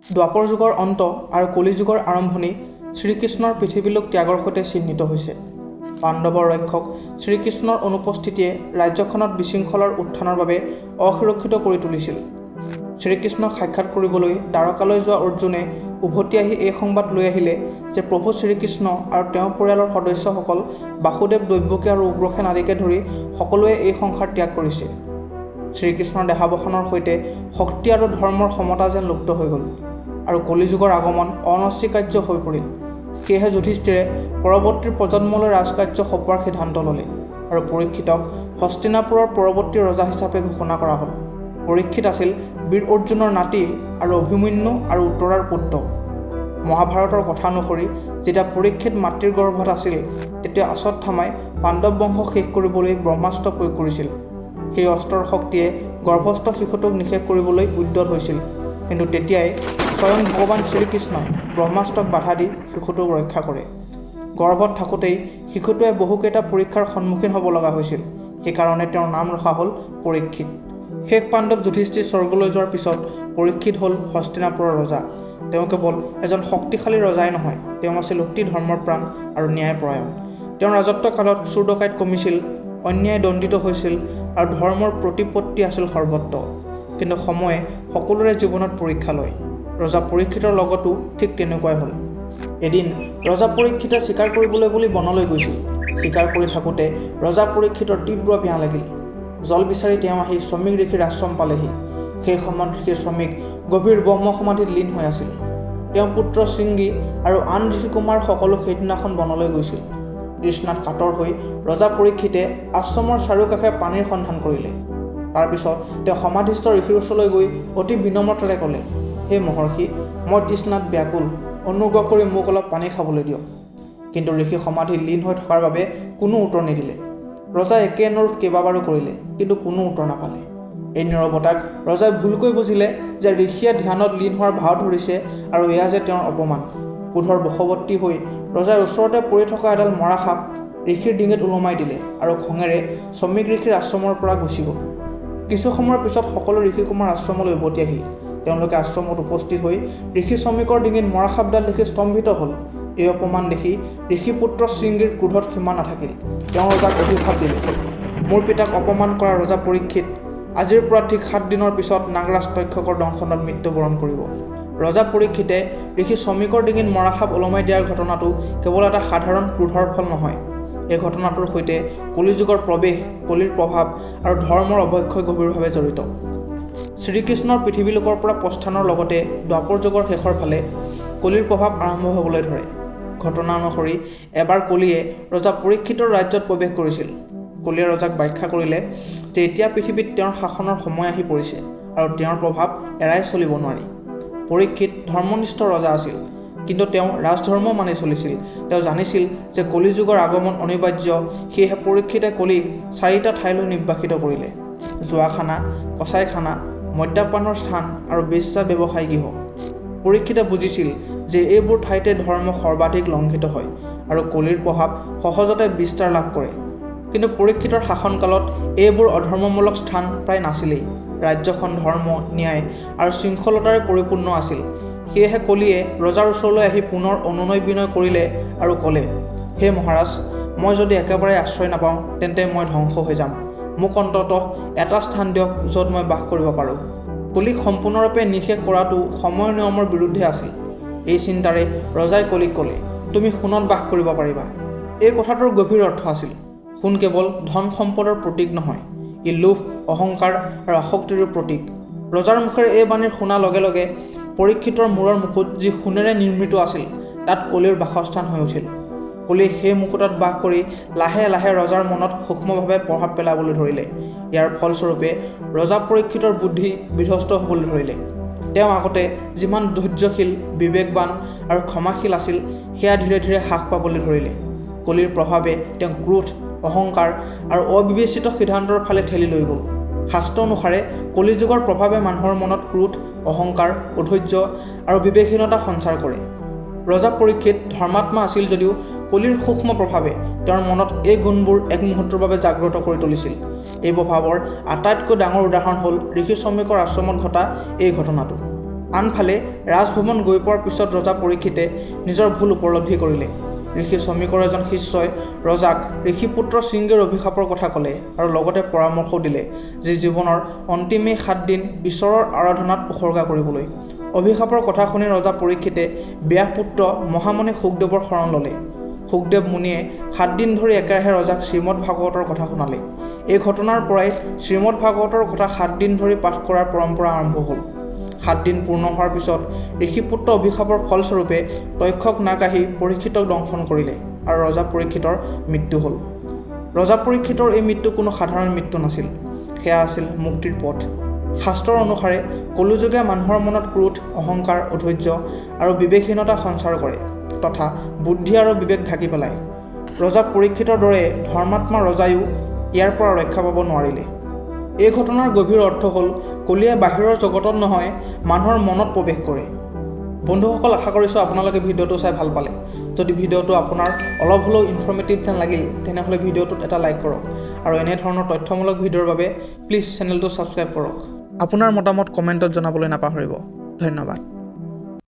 দ্বাপৰ যুগৰ অন্ত আৰু কলি যুগৰ আৰম্ভণি শ্ৰীকৃষ্ণৰ পৃথিৱীলোক ত্যাগৰ সৈতে চিহ্নিত হৈছে। পাণ্ডৱৰ ৰক্ষক শ্ৰীকৃষ্ণৰ অনুপস্থিতিয়ে ৰাজ্যখনত বিশৃংখলৰ উত্থানৰ বাবে অসুৰক্ষিত কৰি তুলিছিল। শ্ৰীকৃষ্ণক সাক্ষাৎ কৰিবলৈ দ্বাৰকালৈ যোৱা অৰ্জুনে উভতি আহি এই সংবাদ লৈ আহিলে যে প্ৰভু শ্ৰীকৃষ্ণ আৰু তেওঁৰ পৰিয়ালৰ সদস্যসকল বাসুদেৱ, দৈৱকী আৰু উগ্ৰসেন আদিকে ধৰি সকলোৱে এই সংসাৰ ত্যাগ কৰিছে। শ্ৰীকৃষ্ণৰ দেহাৱসানৰ সৈতে শক্তি আৰু ধৰ্মৰ সমতা যেন লুপ্ত হৈ গ'ল আৰু কলিযুগৰ আগমন অনস্বীকাৰ্য হৈ পৰিল। সেয়েহে যুধিষ্ঠিৰে পৰৱৰ্তী প্ৰজন্মলৈ ৰাজকাৰ্য সঁপোৱাৰ সিদ্ধান্ত ল'লে আৰু পৰীক্ষিতক হস্তিনাপুৰৰ পৰৱৰ্তী ৰজা হিচাপে ঘোষণা কৰা হ'ল। পৰীক্ষিত আছিল বীৰ অৰ্জুনৰ নাতি আৰু অভিমন্যু আৰু উত্তৰাৰ পুত্ৰ। মহাভাৰতৰ কথা অনুসৰি যেতিয়া পৰীক্ষিত মাতৃৰ গৰ্ভত আছিল তেতিয়া অশ্বত্থামাই পাণ্ডৱ বংশ শেষ কৰিবলৈ ব্ৰহ্মাস্ত্ৰ প্ৰয়োগ কৰিছিল। সেই অস্ত্ৰৰ শক্তিয়ে গৰ্ভস্থ শিশুটোক নিষেধ কৰিবলৈ উদ্যত হৈছিল, কিন্তু তেতিয়াই স্বয়ং ভগৱান শ্ৰীকৃষ্ণই ব্ৰহ্মাস্ত্ৰক বাধা দি শিশুটোক ৰক্ষা কৰে। গৰ্ভত থাকোঁতেই শিশুটোৱে বহুকেইটা পৰীক্ষাৰ সন্মুখীন হ'ব লগা হৈছিল। সেইকাৰণে তেওঁৰ নাম ৰখা হ'ল পৰীক্ষিত। শেষ পাণ্ডৱ যুধিষ্ঠিৰ স্বৰ্গলৈ যোৱাৰ পিছত পৰীক্ষিত হ'ল হস্তিনাপুৰৰ ৰজা। তেওঁ কেৱল এজন শক্তিশালী ৰজাই নহয়, তেওঁ আছিল অতি ধৰ্মপ্ৰাণ আৰু ন্যায়পৰায়ণ। তেওঁৰ ৰাজত্বকালত চোৰ ডকাইত কমিছিল, অন্যায় দণ্ডিত হৈছিল আৰু ধৰ্মৰ প্ৰতিপত্তি আছিল সৰ্বত্ৰ। কিন্তু সময়ে সকলোৰে জীৱনত পৰীক্ষা লয়। ৰজা পৰীক্ষিতৰ লগতো ঠিক তেনেকুৱাই হ'ল। এদিন ৰজা পৰীক্ষিতে চিকাৰ কৰিবলৈ বুলি বনলৈ গৈছিল। চিকাৰ কৰি থাকোঁতে ৰজা পৰীক্ষিতৰ তীব্ৰ পিয়াহ লাগিল। জল বিচাৰি তেওঁ আহি শ্ৰমিক ঋষিৰ আশ্ৰম পালেহি। সেই সময়ত ঋষিৰ শ্ৰমিক গভীৰ ব্ৰহ্ম সমাধিত লীন হৈ আছিল। তেওঁৰ পুত্ৰ শৃংগী আৰু আন ঋষি কুমাৰ সকলো সেইদিনাখন বনলৈ গৈছিল। তৃষ্ণাত কাতৰ হৈ ৰজা পৰীক্ষিতে আশ্ৰমৰ চাৰিওকাষে পানীৰ সন্ধান কৰিলে। তাৰপিছত তেওঁ সমাধিস্থ ঋষিৰ ওচৰলৈ গৈ অতি বিনম্ৰতাৰে ক'লে, হে মহৰ্ষি, মই তৃষ্ণাত ব্যাকুল, অনুগ্ৰহ কৰি মোক অলপ পানী খাবলৈ দিয়ক। কিন্তু ঋষি সমাধিত লীন হৈ থকাৰ বাবে কোনো উত্তৰ নিদিলে। ৰজাই একে অনুৰোধ কেইবাবাৰো কৰিলে, কিন্তু কোনো উত্তৰ নাপালে। এই নীৰৱতাক ৰজাই ভুলকৈ বুজিলে যে ঋষিয়ে ধ্যানত লীন হোৱাৰ ভাও ধৰিছে আৰু এয়া যে তেওঁৰ অপমান। ক্ৰোধৰ বশৱৰ্তী হৈ ৰজাই ওচৰতে পৰি থকা এডাল মৰা সাপ ঋষিৰ ডিঙিত ওলমাই দিলে আৰু খঙেৰে শ্ৰমিক ঋষিৰ আশ্ৰমৰ পৰা গুচি গ'ল। কিছু সময়ৰ পিছত সকলো ঋষি কুমাৰ আশ্ৰমলৈ উভতি আহিল। তেওঁলোকে আশ্ৰমত উপস্থিত হৈ ঋষি শ্ৰমিকৰ ডিঙিত মৰা সাপডাল দেখি স্তম্ভিত হ'ল। এই অপমান দেখি ঋষি পুত্ৰ শৃংগীৰ ক্ৰোধত সীমা নাথাকিল। তেওঁ ৰজাক অভিশাপ দিলে, মোৰ পিতাক অপমান কৰা ৰজা পৰীক্ষিত আজিৰ পৰা ঠিক 7 দিনৰ পিছত নাগৰাজ তক্ষকৰ দংশনত মৃত্যুবৰণ কৰিব। ৰজা পৰীক্ষিতে ঋষি শ্ৰমিকৰ ডিঙিত মৰা সাপ ওলমাই দিয়াৰ ঘটনাটো কেৱল এটা সাধাৰণ ক্ৰোধৰ ফল নহয়। এই ঘটনাটোৰ সৈতে কলিযুগৰ প্ৰৱেশ, কলিৰ প্ৰভাৱ আৰু ধৰ্মৰ অৱক্ষয় গভীৰভাৱে জড়িত। শ্ৰীকৃষ্ণৰ পৃথিৱীলোকৰ পৰা প্ৰস্থানৰ লগতে দ্বাপৰ যুগৰ শেষৰ ফালে কলিৰ প্ৰভাৱ আৰম্ভ হ'বলৈ ধৰে। ঘটনা অনুসৰি এবাৰ কলিয়ে ৰজা পৰীক্ষিতৰ ৰাজ্যত প্ৰৱেশ কৰিছিল। কলিয়ে ৰজাক ব্যাখ্যা কৰিলে যে এতিয়া পৃথিৱীত তেওঁৰ শাসনৰ সময় আহি পৰিছে আৰু তেওঁৰ প্ৰভাৱ এৰাই চলিব নোৱাৰি। পৰীক্ষিত ধৰ্মনিষ্ঠ ৰজা আছিল, কিন্তু তেওঁ ৰাজধৰ্ম মানি চলিছিল। তেওঁ জানিছিল যে কলিযুগৰ আগমন অনিবাৰ্য। সেয়েহে পৰীক্ষিতে কলিক 4টা ঠাইলৈ নিৰ্বাসিত কৰিলে: জোৱাখানা, কচাইখানা, মদ্যপানৰ স্থান আৰু বেশ্যা ব্যৱসায় গৃহ। পৰীক্ষিতে বুজিছিল যে এইবোৰ ঠাইতে ধৰ্ম সৰ্বাধিক লংঘিত হয় আৰু কলিৰ প্ৰভাৱ সহজতে বিস্তাৰ লাভ কৰে। কিন্তু পৰীক্ষিতৰ শাসনকালত এইবোৰ অধৰ্মমূলক স্থান প্ৰায় নাছিলেই। ৰাজ্যখন ধৰ্ম, ন্যায় আৰু শৃংখলতাৰে পৰিপূৰ্ণ আছিল। সেয়েহে কলিয়ে ৰজাৰ ওচৰলৈ আহি পুনৰ অনুনয় বিনয় কৰিলে আৰু ক'লে, হে মহাৰাজ, মই যদি একেবাৰে আশ্ৰয় নাপাওঁ তেন্তে মই ধ্বংস হৈ যাম। মোক অন্ততঃ এটা স্থান দিয়ক য'ত মই বাস কৰিব পাৰোঁ। কলিক সম্পূৰ্ণৰূপে নিষেধ কৰাটো সময়ৰ নিয়মৰ বিৰুদ্ধে আছিল। এই চিন্তাৰে ৰজাই কলিক ক'লে, তুমি সোণত বাস কৰিব পাৰিবা। এই কথাটোৰ গভীৰ অৰ্থ আছিল, সোণ কেৱল ধন সম্পদৰ প্ৰতীক নহয়, ই লোভ, অহংকাৰ আৰু আসক্তিৰো প্ৰতীক। ৰজাৰ মুখেৰে এই বাণীৰ শুনা লগে লগে পৰীক্ষিতৰ মূৰৰ মুকুট, যি সোণেৰে নিৰ্মিত আছিল, তাত কলিৰ বাসস্থান হৈ উঠিল। কলিয়ে সেই মুকুটত বাস কৰি লাহে লাহে ৰজাৰ মনত সূক্ষ্মভাৱে প্ৰভাৱ পেলাবলৈ ধৰিলে। ইয়াৰ ফলস্বৰূপে ৰজা পৰীক্ষিতৰ বুদ্ধি বিধ্বস্ত হ'বলৈ ধৰিলে। তেওঁ আগতে যিমান ধৈৰ্যশীল, বিবেকবান আৰু ক্ষমাশীল আছিল, সেয়া ধীৰে ধীৰে হ্ৰাস পাবলৈ ধৰিলে। কলিৰ প্ৰভাৱে তেওঁক ক্ৰোধ, অহংকাৰ আৰু অবিবেচিত সিদ্ধান্তৰ ফালে ঠেলি লৈ গ'ল। শাস্ত্ৰ অনুসাৰে কলিযুগৰ প্ৰভাৱে মানুহৰ মনত ক্ৰোধ, অহংকাৰ, অধৈৰ্য আৰু বিবেকহীনতা সঞ্চাৰ কৰে। ৰজা পৰীক্ষিত ধৰ্মাত্মা আছিল যদিও কলিৰ সূক্ষ্ম প্ৰভাৱে তেওঁৰ মনত এই গুণবোৰ এক মুহূৰ্তৰ বাবে জাগ্ৰত কৰি তুলিছিল। এই প্ৰভাৱৰ আটাইতকৈ ডাঙৰ উদাহৰণ হ'ল ঋষি শ্ৰমিকৰ আশ্ৰমত ঘটা এই ঘটনাটো। আনফালে ৰাজভৱন গৈ পোৱাৰ পিছত ৰজা পৰীক্ষিতে নিজৰ ভুল উপলব্ধি কৰিলে। ঋষি শ্ৰমিকৰ এজন শিষ্যই ৰজাক ঋষিপুত্ৰ শৃংগীৰ অভিশাপৰ কথা ক'লে আৰু লগতে পৰামৰ্শ দিলে যে জীৱনৰ অন্তিমেই 7 দিন ঈশ্বৰৰ আৰাধনাত উৎসৰ্গা কৰিবলৈ। অভিশাপৰ কথা শুনি ৰজা পৰীক্ষিতে ব্যাসপুত্ৰ মহামুনি শুকদেৱৰ শৰণ ল'লে। শুকদেৱ মুনিয়ে 7 দিন ধৰি একেৰাহে ৰজাক শ্ৰীমদ ভাগৱতৰ কথা শুনালে। এই ঘটনাৰ পৰাই শ্ৰীমদ ভাগৱতৰ কথা 7 দিন ধৰি পাঠ কৰাৰ পৰম্পৰা আৰম্ভ হ'ল। 7 দিন পূৰ্ণ হোৱাৰ পিছত ঋষিপুত্ৰ অভিশাপৰ ফলস্বৰূপে তক্ষক নাগ আহি পৰীক্ষিতক দংশন কৰিলে আৰু ৰজা পৰীক্ষিতৰ মৃত্যু হ'ল। ৰজা পৰীক্ষিতৰ এই মৃত্যু কোনো সাধাৰণ মৃত্যু নাছিল, সেয়া আছিল মুক্তিৰ পথ। শাস্ত্ৰৰ অনুসাৰে কলিযুগে মানুহৰ মনত ক্ৰোধ, অহংকাৰ, অধৈৰ্য আৰু বিবেকহীনতা সঞ্চাৰ কৰে তথা বুদ্ধি আৰু বিবেক ঢাকি পেলায়। ৰজা পৰীক্ষিতৰ দৰে ধৰ্মাত্মা ৰজায়ো ইয়াৰ পৰা ৰক্ষা পাব নোৱাৰিলে। এই ঘটনাৰ গভীৰ অৰ্থ হ'ল কলিয়ে বাহিৰৰ জগতত নহয় মানুহৰ মনত প্ৰৱেশ কৰে। বন্ধুসকল, আশা কৰিছোঁ আপোনালোকে ভিডিঅ'টো চাই ভাল পালে। যদি ভিডিঅ'টো আপোনাৰ অলপ হ'লেও ইনফৰ্মেটিভ যেন লাগিল তেনেহ'লে ভিডিঅ'টোত এটা লাইক কৰক আৰু এনেধৰণৰ তথ্যমূলক ভিডিঅ'ৰ বাবে প্লিজ চেনেলটো ছাবস্ক্ৰাইব কৰক। আপোনাৰ মতামত কমেণ্টত জনাবলৈ নাপাহৰিব। ধন্যবাদ।